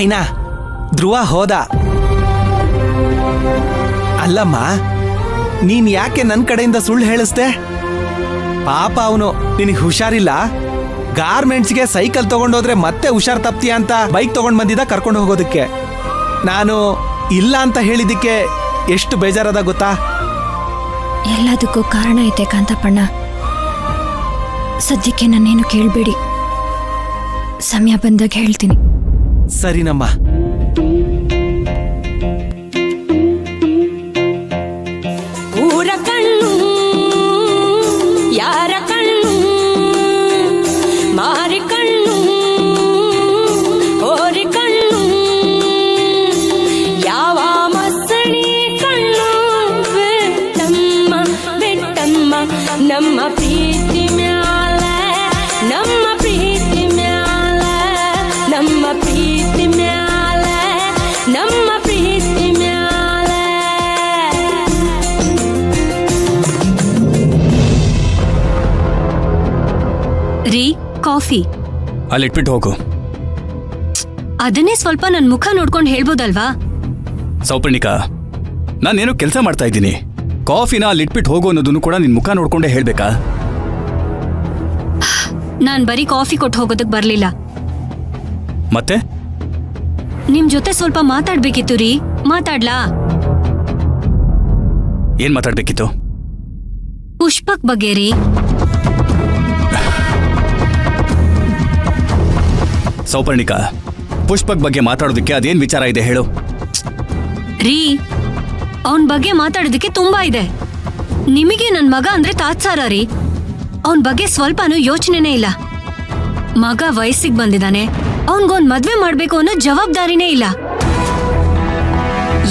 ಮೈನಾ, ಧ್ರುವ ಹೋದ. ಅಲ್ಲಮ್ಮ, ನೀನ್ ಯಾಕೆ ನನ್ ಕಡೆಯಿಂದ ಸುಳ್ಳು ಹೇಳಿಸ್ದೆ? ಪಾಪ ಅವನು, ನಿನಗೆ ಹುಷಾರಿಲ್ಲ, ಗಾರ್ಮೆಂಟ್ಸ್ಗೆ ಸೈಕಲ್ ತಗೊಂಡೋದ್ರೆ ಮತ್ತೆ ಹುಷಾರ್ ತಪ್ತೀಯ ಅಂತ ಬೈಕ್ ತಗೊಂಡ್ ಬಂದಿದ್ದ ಕರ್ಕೊಂಡು ಹೋಗೋದಕ್ಕೆ. ನಾನು ಇಲ್ಲ ಅಂತ ಹೇಳಿದ್ದಕ್ಕೆ ಎಷ್ಟು ಬೇಜಾರದ ಗೊತ್ತಾ? ಎಲ್ಲದಕ್ಕೂ ಕಾರಣ ಐತೆ ಕಾಂತಪ್ಪಣ್ಣ. ಸದ್ಯಕ್ಕೆ ನನ್ನೇನು ಕೇಳಬೇಡಿ, ಸಮಯ ಬಂದಾಗ ಹೇಳ್ತೀನಿ. ಸರಿನಮ್ಮ. ಊರ ಕಣ್ಣು ಯಾರ ಕಣ್ಣು, ಮಾರಿ ಕಣ್ಣು ಓರಿ ಕಣ್ಣು, ಯಾವ ಮಸಣಿ ಕಣ್ಣು, ಬೆಟ್ಟಮ್ಮ ಬೆಟ್ಟಮ್ಮ ನಮ್ಮ ಪ್ರೀತಿ ಮ್ಯಾಲ, ನಮ್ಮ ಪ್ರೀತಿ ಮ್ಯಾಲ, ನಮ್ಮ ಪ್ರೀತಿ ಮ್ಯಾಲ, ನಮ್ಮ ಪ್ರೀತಿ ಮ್ಯಾಲ. ರೀ, ಕಾಫಿ ಅಲ್ಲಿಟ್ಬಿಟ್ಟು ಹೋಗು. ಅದನ್ನೇ ಸ್ವಲ್ಪ ನನ್ ಮುಖ ನೋಡ್ಕೊಂಡು ಹೇಳ್ಬೋದಲ್ವಾ? ಸೌಪರ್ಣಿಕಾ, ನಾನೇನೋ ಕೆಲಸ ಮಾಡ್ತಾ ಇದ್ದೀನಿ. ಕಾಫಿನ ಅಲ್ಲಿಟ್ಬಿಟ್ಟು ಹೋಗು ಅನ್ನೋದನ್ನು ಕೂಡ ನಿನ್ ಮುಖ ನೋಡ್ಕೊಂಡೇ ಹೇಳ್ಬೇಕಾ? ನಾನ್ ಬರೀ ಕಾಫಿ ಕೊಟ್ಟು ಹೋಗೋದಕ್ ಬರ್ಲಿಲ್ಲ. ಮತ್ತೆ ನಿಮ್ ಜೊತೆ ಸ್ವಲ್ಪ ಮಾತಾಡ್ಬೇಕಿತ್ತು ರೀ. ಮಾತಾಡ್ಲಾ? ಏನ್ ಮಾತಾಡ್ಬೇಕಿತ್ತು? ಪುಷ್ಪಕ್ ಬಗ್ಗೆ ರೀ. ಸೌಪರ್ಣಿಕಾ, ಪುಷ್ಪಕ್ ಬಗ್ಗೆ ಮಾತಾಡೋದಕ್ಕೆ ಅದೇನ್ ವಿಚಾರ ಇದೆ ಹೇಳು? ರೀ, ಅವನ್ ಬಗ್ಗೆ ಮಾತಾಡೋದಕ್ಕೆ ತುಂಬಾ ಇದೆ. ನಿಮಗೆ ನನ್ ಮಗ ಅಂದ್ರೆ ತಾತ್ಸಾರ ರೀ. ಅವನ್ ಬಗ್ಗೆ ಸ್ವಲ್ಪನೂ ಯೋಚನೆನೇ ಇಲ್ಲ. ಮಗ ವಯಸ್ಸಿಗೆ ಬಂದಿದ್ದಾನೆ, ಅವನ್ಗೊಂದ್ ಮದ್ವೆ ಮಾಡ್ಬೇಕು ಅನ್ನೋ ಜವಾಬ್ದಾರಿನೇ ಇಲ್ಲ.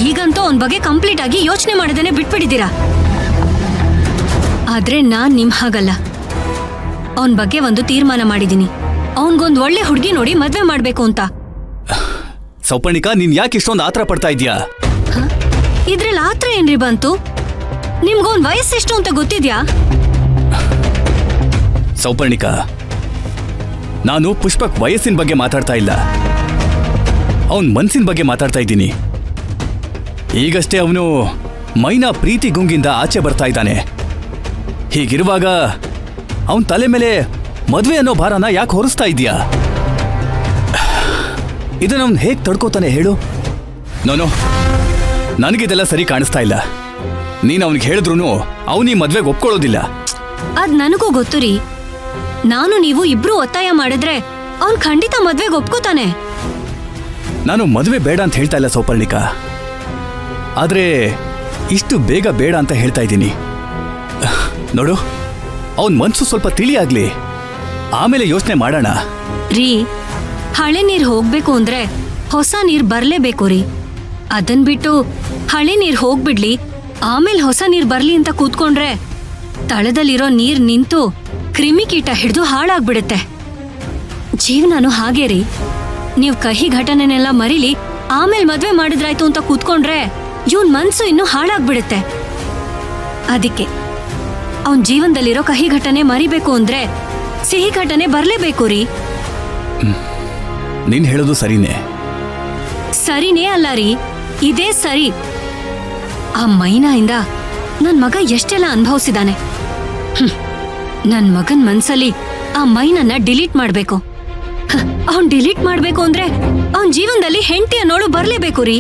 ಈಗಂತೂ ಅವನ್ ಬಗ್ಗೆ ಕಂಪ್ಲೀಟ್ ಆಗಿ ಯೋಚನೆ ಮಾಡದೇನೆ ಬಿಟ್ಬಿಟ್ಟಿದ್ದೀರಾ. ಆದ್ರೆ ನಾನ್ ನಿಮ್ ಹಾಗಲ್ಲ. ಅವನ್ ಬಗ್ಗೆ ಒಂದು ತೀರ್ಮಾನ ಮಾಡಿದೀನಿ. ಅವನ್ಗೊಂದ್ ಒಳ್ಳೆ ಹುಡುಗಿ ನೋಡಿ ಮದ್ವೆ ಮಾಡ್ಬೇಕು ಅಂತ. ಸೌಪರ್ಣಿಕಾ, ನೀನ್ ಯಾಕೆ ಇಷ್ಟೊಂದು ಆತರ ಪಡ್ತಾ ಇದೀಯಾ? ಇದ್ರಲ್ಲಿ ಆತ್ರ ಏನ್ರಿ ಬಂತು? ನಿಮ್ಗೊಂದ್ ವಯಸ್ಸೆಷ್ಟು ಅಂತ ಗೊತ್ತಿದ್ಯಾ? ಸೌಪರ್ಣಿಕಾ, ನಾನು ಪುಷ್ಪಕ್ ವಯಸ್ಸಿನ ಬಗ್ಗೆ ಮಾತಾಡ್ತಾ ಇಲ್ಲ, ಅವನ್ ಮನ್ಸಿನ ಬಗ್ಗೆ ಮಾತಾಡ್ತಾ ಇದ್ದೀನಿ. ಈಗಷ್ಟೇ ಅವನು ಮೈನಾ ಪ್ರೀತಿ ಗುಂಗಿಂದ ಆಚೆ ಬರ್ತಾ ಇದ್ದಾನೆ. ಹೀಗಿರುವಾಗ ಅವನ್ ತಲೆ ಮೇಲೆ ಮದ್ವೆ ಅನ್ನೋ ಭಾರನ ಯಾಕೆ ಹೊರಿಸ್ತಾ ಇದೀಯಾ? ಇದನ್ನ ಅವನ್ ಹೇಗ್ ತಡ್ಕೋತಾನೆ ಹೇಳು? ನೋನೋ, ನನಗಿದೆಲ್ಲ ಸರಿ ಕಾಣಿಸ್ತಾ ಇಲ್ಲ. ನೀನ್ ಅವನಿಗೆ ಹೇಳಿದ್ರು ಅವನೀ ಮದ್ವೆಗೆ ಒಪ್ಕೊಳ್ಳೋದಿಲ್ಲ. ಅದ್ ನನಗೂ ಗೊತ್ತು ರೀ. ನಾನು ನೀವು ಇಬ್ರು ಒತ್ತಾಯ ಮಾಡಿದ್ರೆ ಅವ್ನ್ ಖಂಡಿತ ಮದ್ವೆಗೆ ಒಪ್ಕೋತಾನೆ. ನಾನು ಮದುವೆ ಬೇಡ ಅಂತ ಹೇಳ್ತಾ ಇಲ್ಲ ಸೌಪರ್ಣಿಕಾ, ಆದ್ರೆ ಇಷ್ಟು ಬೇಗ ಬೇಡ ಅಂತ ಹೇಳ್ತಾ ಇದ್ದೀನಿ. ನೋಡು, ಅವನ್ ಮನ್ಸು ಸ್ವಲ್ಪ ತಿಳಿಯಾಗ್ಲಿ, ಆಮೇಲೆ ಯೋಚನೆ ಮಾಡೋಣ. ರೀ, ಹಳೆ ನೀರ್ ಹೋಗ್ಬೇಕು ಅಂದ್ರೆ ಹೊಸ ನೀರ್ ಬರ್ಲೇಬೇಕು ರೀ. ಅದನ್ ಬಿಟ್ಟು ಹಳೆ ನೀರ್ ಹೋಗ್ಬಿಡ್ಲಿ, ಆಮೇಲೆ ಹೊಸ ನೀರ್ ಬರ್ಲಿ ಅಂತ ಕೂತ್ಕೊಂಡ್ರೆ ತಳದಲ್ಲಿರೋ ನೀರ್ ನಿಂತು ಕ್ರಿಮಿಕೀಟ ಹಿಡಿದು ಹಾಳಾಗ್ಬಿಡುತ್ತೆ. ಜೀವನನು ಹಾಗೇ ರೀ. ನೀವ್ ಕಹಿ ಘಟನೆನೆಲ್ಲ ಮರಿಲಿ, ಆಮೇಲೆ ಮದ್ವೆ ಮಾಡಿದ್ರಾಯ್ತು ಅಂತ ಕೂತ್ಕೊಂಡ್ರೆ ಇವನ್ ಮನ್ಸು ಇನ್ನೂ ಹಾಳಾಗ್ಬಿಡುತ್ತೆ. ಅದಕ್ಕೆ ಅವನ್ ಜೀವನದಲ್ಲಿರೋ ಕಹಿ ಘಟನೆ ಮರಿಬೇಕು ಅಂದ್ರೆ ಸಿಹಿ ಘಟನೆ ಬರ್ಲೇಬೇಕು ರೀ. ನೀನ್ ಹೇಳೋದು ಸರಿನೇ. ಸರಿನೇ ಅಲ್ಲ ರೀ, ಇದೇ ಸರಿ. ಆ ಮೈನಾಯಿಂದ ನನ್ ಮಗ ಎಷ್ಟೆಲ್ಲ ಅನುಭವಿಸಿದಾನೆ. ನನ್ ಮಗನ್ ಮನ್ಸಲ್ಲಿ ಆ ಮೈನನ್ನ ಡಿಲೀಟ್ ಮಾಡ್ಬೇಕು. ಅವನ್ ಡಿಲೀಟ್ ಮಾಡ್ಬೇಕು ಅಂದ್ರೆ ಅವನ್ ಜೀವನದಲ್ಲಿ ಹೆಂಡತಿ ಅನ್ನೋಳು ಬರ್ಲೇಬೇಕು ರೀ.